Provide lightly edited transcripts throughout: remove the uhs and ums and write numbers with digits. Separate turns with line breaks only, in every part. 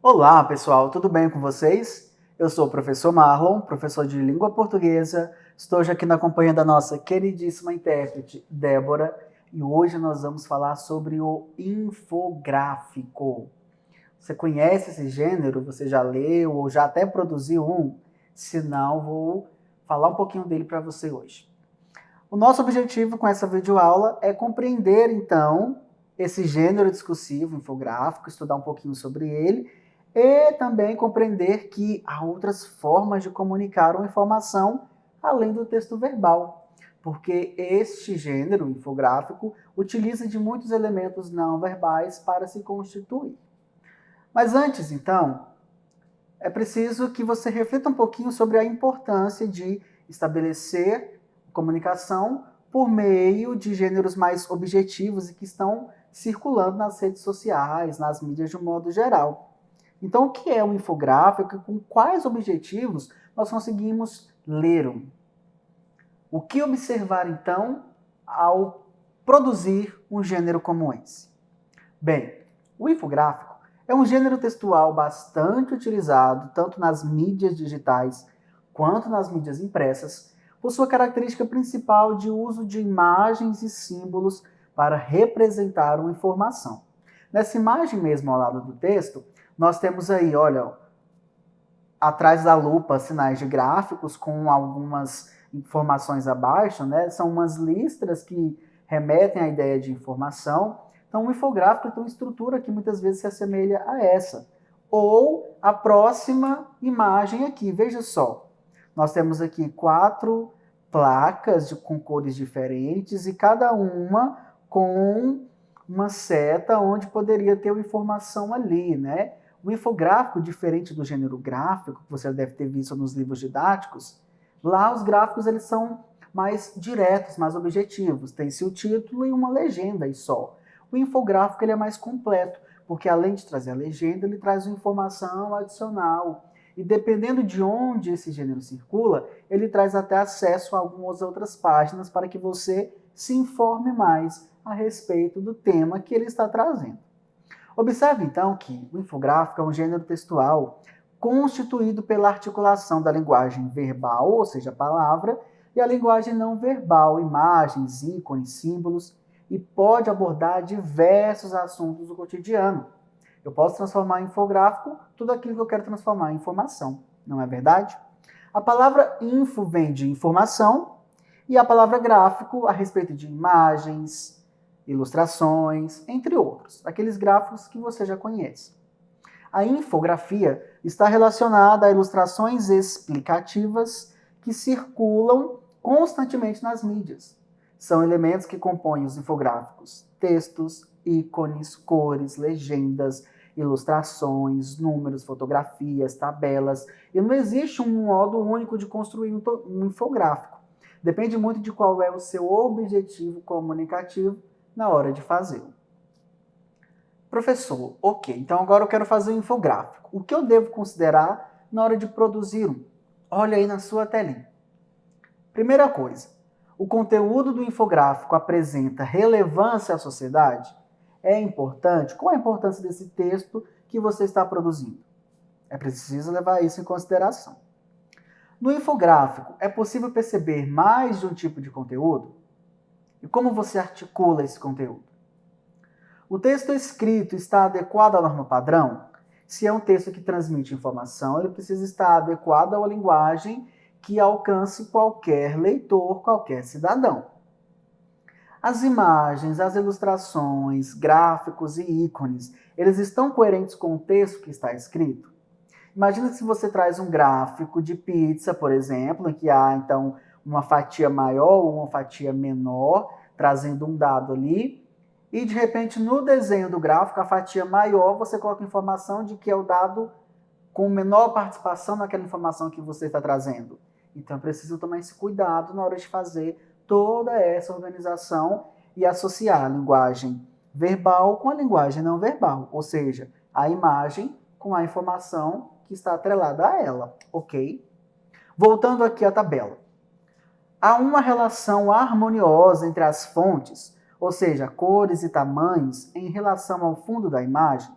Olá, pessoal, tudo bem com vocês? Eu sou o professor Marlon, professor de língua portuguesa. Estou hoje aqui na companhia da nossa queridíssima intérprete, Débora, e hoje nós vamos falar sobre o infográfico. Você conhece esse gênero? Você já leu ou já até produziu um? Se não, vou falar um pouquinho dele para você hoje. O nosso objetivo com essa videoaula é compreender, então, esse gênero discursivo infográfico, estudar um pouquinho sobre ele e também compreender que há outras formas de comunicar uma informação além do texto verbal, porque este gênero infográfico utiliza de muitos elementos não verbais para se constituir. Mas antes, então, é preciso que você reflita um pouquinho sobre a importância de estabelecer comunicação por meio de gêneros mais objetivos e que estão circulando nas redes sociais, nas mídias de um modo geral. Então, o que é um infográfico e com quais objetivos nós conseguimos ler? O que observar, então, ao produzir um gênero como esse? Bem, o infográfico é um gênero textual bastante utilizado tanto nas mídias digitais quanto nas mídias impressas, por sua característica principal de uso de imagens e símbolos para representar uma informação. Nessa imagem mesmo ao lado do texto, nós temos aí, olha, atrás da lupa, sinais de gráficos com algumas informações abaixo, né? São umas listras que remetem à ideia de informação. Então, o infográfico tem uma estrutura que muitas vezes se assemelha a essa. Ou a próxima imagem aqui, veja só. Nós temos aqui 4 placas com cores diferentes e cada uma com uma seta onde poderia ter uma informação ali, né? O infográfico, diferente do gênero gráfico, que você deve ter visto nos livros didáticos, lá os gráficos eles são mais diretos, mais objetivos. Tem-se o título e uma legenda e só. O infográfico ele é mais completo, porque além de trazer a legenda, ele traz uma informação adicional. E dependendo de onde esse gênero circula, ele traz até acesso a algumas outras páginas para que você se informe mais a respeito do tema que ele está trazendo. Observe então que o infográfico é um gênero textual constituído pela articulação da linguagem verbal, ou seja, a palavra, e a linguagem não verbal, imagens, ícones, símbolos, e pode abordar diversos assuntos do cotidiano. Eu posso transformar em infográfico tudo aquilo que eu quero transformar em informação, não é verdade? A palavra info vem de informação e a palavra gráfico a respeito de imagens, ilustrações, entre outros, aqueles gráficos que você já conhece. A infografia está relacionada a ilustrações explicativas que circulam constantemente nas mídias. São elementos que compõem os infográficos: textos, ícones, cores, legendas, ilustrações, números, fotografias, tabelas. E não existe um modo único de construir um infográfico. Depende muito de qual é o seu objetivo comunicativo na hora de fazê-lo. Professor, ok, então agora eu quero fazer um infográfico. O que eu devo considerar na hora de produzir um? Olha aí na sua telinha. Primeira coisa, o conteúdo do infográfico apresenta relevância à sociedade? É importante? Qual a importância desse texto que você está produzindo? É preciso levar isso em consideração. No infográfico, é possível perceber mais de um tipo de conteúdo? E como você articula esse conteúdo? O texto escrito está adequado à norma padrão? Se é um texto que transmite informação, ele precisa estar adequado à linguagem que alcance qualquer leitor, qualquer cidadão. As imagens, as ilustrações, gráficos e ícones, eles estão coerentes com o texto que está escrito? Imagina que se você traz um gráfico de pizza, por exemplo, em que há então uma fatia maior ou uma fatia menor, trazendo um dado ali, e de repente no desenho do gráfico, a fatia maior, você coloca a informação de que é o dado com menor participação naquela informação que você está trazendo. Então é preciso tomar esse cuidado na hora de fazer toda essa organização e associar a linguagem verbal com a linguagem não verbal, ou seja, a imagem com a informação que está atrelada a ela, ok? Voltando aqui à tabela. Há uma relação harmoniosa entre as fontes, ou seja, cores e tamanhos, em relação ao fundo da imagem?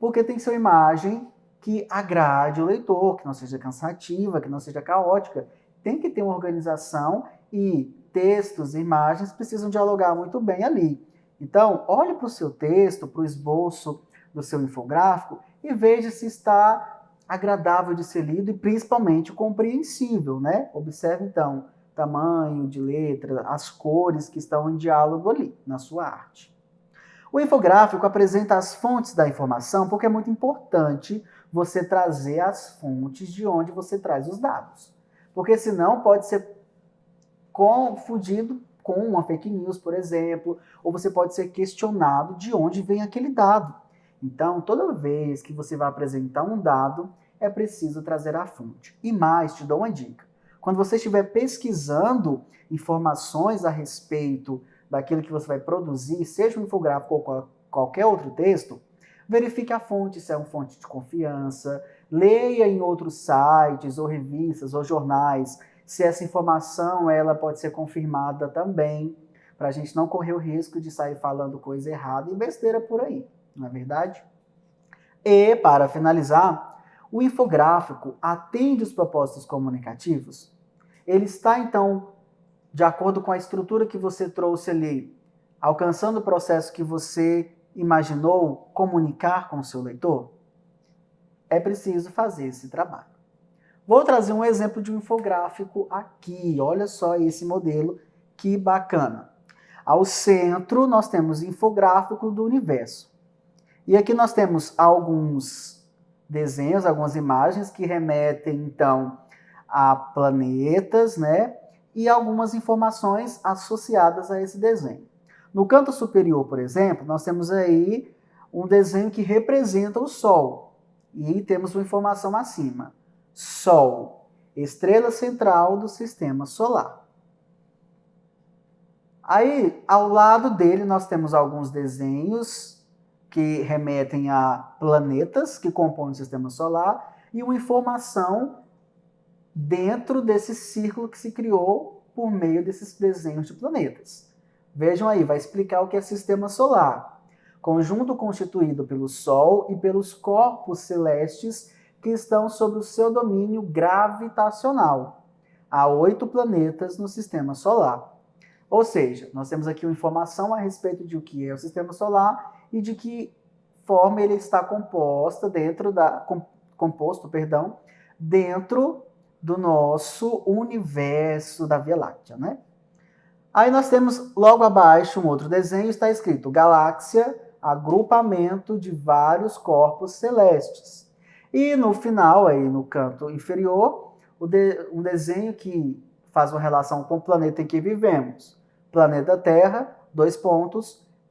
Porque tem que ser uma imagem que agrade o leitor, que não seja cansativa, que não seja caótica. Tem que ter uma organização e textos e imagens precisam dialogar muito bem ali. Então, olhe para o seu texto, para o esboço do seu infográfico e veja se está agradável de ser lido e principalmente compreensível, né? Observe então tamanho de letra, as cores que estão em diálogo ali na sua arte. O infográfico apresenta as fontes da informação porque é muito importante você trazer as fontes de onde você traz os dados. Porque senão pode ser confundido com uma fake news, por exemplo, ou você pode ser questionado de onde vem aquele dado. Então, toda vez que você vai apresentar um dado, é preciso trazer a fonte. E mais, te dou uma dica. Quando você estiver pesquisando informações a respeito daquilo que você vai produzir, seja um infográfico ou qualquer outro texto, verifique a fonte, se é uma fonte de confiança, leia em outros sites, ou revistas, ou jornais, se essa informação ela pode ser confirmada também, para a gente não correr o risco de sair falando coisa errada e besteira por aí, não é verdade? E, para finalizar, o infográfico atende os propósitos comunicativos? Ele está, então, de acordo com a estrutura que você trouxe ali, alcançando o processo que você imaginou comunicar com o seu leitor? É preciso fazer esse trabalho. Vou trazer um exemplo de um infográfico aqui. Olha só esse modelo, que bacana. Ao centro, nós temos infográfico do universo. E aqui nós temos alguns desenhos, algumas imagens que remetem, então, a planetas, né? E algumas informações associadas a esse desenho. No canto superior, por exemplo, nós temos aí um desenho que representa o Sol. E temos uma informação acima. Sol, estrela central do sistema solar. Aí, ao lado dele, nós temos alguns desenhos que remetem a planetas que compõem o sistema solar e uma informação dentro desse círculo que se criou por meio desses desenhos de planetas. Vejam aí, vai explicar o que é sistema solar. Conjunto constituído pelo Sol e pelos corpos celestes que estão sob o seu domínio gravitacional. Há 8 planetas no sistema solar. Ou seja, nós temos aqui uma informação a respeito de o que é o sistema solar e de que forma ele está composto dentro do nosso universo da Via Láctea, né? Aí nós temos logo abaixo um outro desenho, está escrito galáxia, agrupamento de vários corpos celestes. E no final, aí no canto inferior, um desenho que faz uma relação com o planeta em que vivemos. Planeta Terra,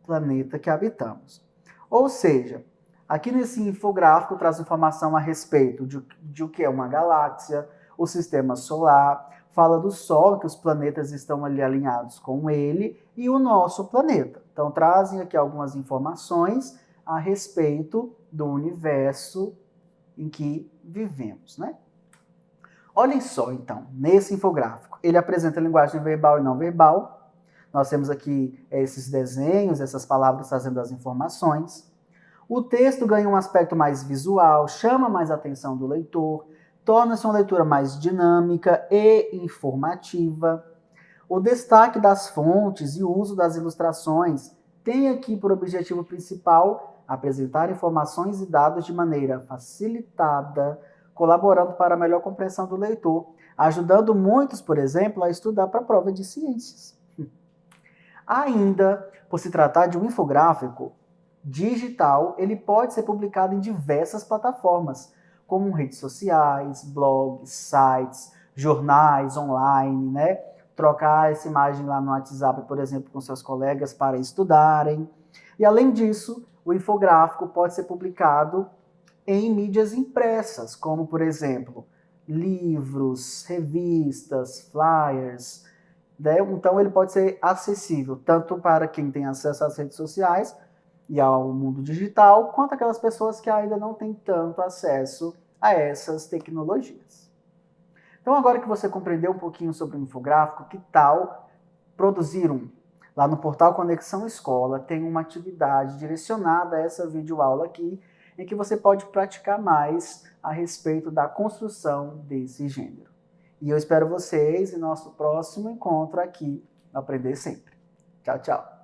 planeta que habitamos. Ou seja, aqui nesse infográfico traz informação a respeito de o que é uma galáxia, o sistema solar, fala do Sol, que os planetas estão ali alinhados com ele, e o nosso planeta. Então trazem aqui algumas informações a respeito do universo em que vivemos, né? Olhem só, então, nesse infográfico. Ele apresenta linguagem verbal e não verbal. Nós temos aqui esses desenhos, essas palavras trazendo as informações. O texto ganha um aspecto mais visual, chama mais a atenção do leitor, torna-se uma leitura mais dinâmica e informativa. O destaque das fontes e o uso das ilustrações tem aqui por objetivo principal apresentar informações e dados de maneira facilitada, colaborando para a melhor compreensão do leitor, ajudando muitos, por exemplo, a estudar para a prova de ciências. Ainda, por se tratar de um infográfico digital, ele pode ser publicado em diversas plataformas, como redes sociais, blogs, sites, jornais online, né? Trocar essa imagem lá no WhatsApp, por exemplo, com seus colegas para estudarem. E além disso, o infográfico pode ser publicado em mídias impressas, como, por exemplo, livros, revistas, flyers, né? Então ele pode ser acessível tanto para quem tem acesso às redes sociais e ao mundo digital, quanto aquelas pessoas que ainda não têm tanto acesso a essas tecnologias. Então, agora que você compreendeu um pouquinho sobre o infográfico, que tal produzir um? Lá no portal Conexão Escola tem uma atividade direcionada a essa videoaula aqui, em que você pode praticar mais a respeito da construção desse gênero. E eu espero vocês em nosso próximo encontro aqui no Aprender Sempre. Tchau, tchau!